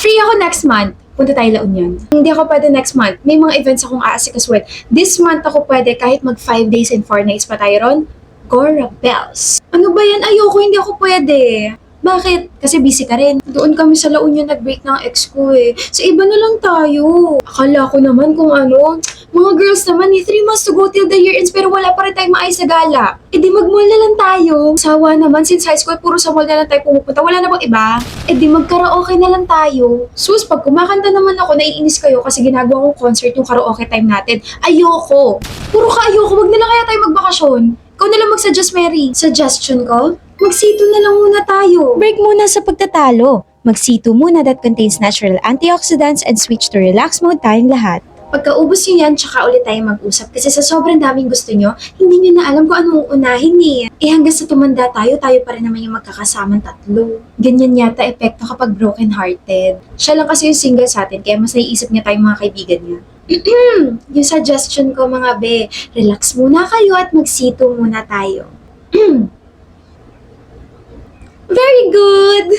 Free ako next month. Punta tayo La Union. Hindi ako pwede next month. May mga events akong aasikasuhin. This month ako pwede kahit mag 5 days and 4 nights pa tayo ron. Gora Bells. Ano ba yan? Ayoko, hindi ako pwede. Bakit? Kasi busy ka rin. Doon kami sa La Union nag-break ng ex ko eh. Sa iba na lang tayo. Akala ko naman kung ano. Mga girls naman, 3 months to go till the year ends pero wala pa rin tayong maayos na gala. E di mag-mall na lang tayo. Sawa naman, since high school, puro sa mall na lang tayo pumupunta. Wala na bang iba? E di mag-karaoke na lang tayo. Sus, pag kumakanta naman ako, naiinis kayo kasi ginagawa kong concert yung karaoke time natin. Ayoko. Puro ka ayoko. Wag na lang kaya tayo magbakasyon. Ikaw na lang mag-suggest, Mary. Suggestion ko? Mag-C2 na lang muna tayo. Break muna sa pagtatalo. Mag-C2 muna that contains natural antioxidants and switch to relax mode tayong lahat. Pagkaubos nyo yan, tsaka ulit tayo mag-usap. Kasi sa sobrang daming gusto nyo, hindi nyo na alam kung anong uunahin eh. Eh hanggang sa tumanda tayo, tayo pa rin naman yung magkakasamang tatlo. Ganyan yata epekto kapag broken-hearted. Siya lang kasi yung single sa atin, kaya mas naiisip niya tayong mga kaibigan niya. Yung suggestion ko mga be, relax muna kayo at mag-C2 muna tayo. Very good!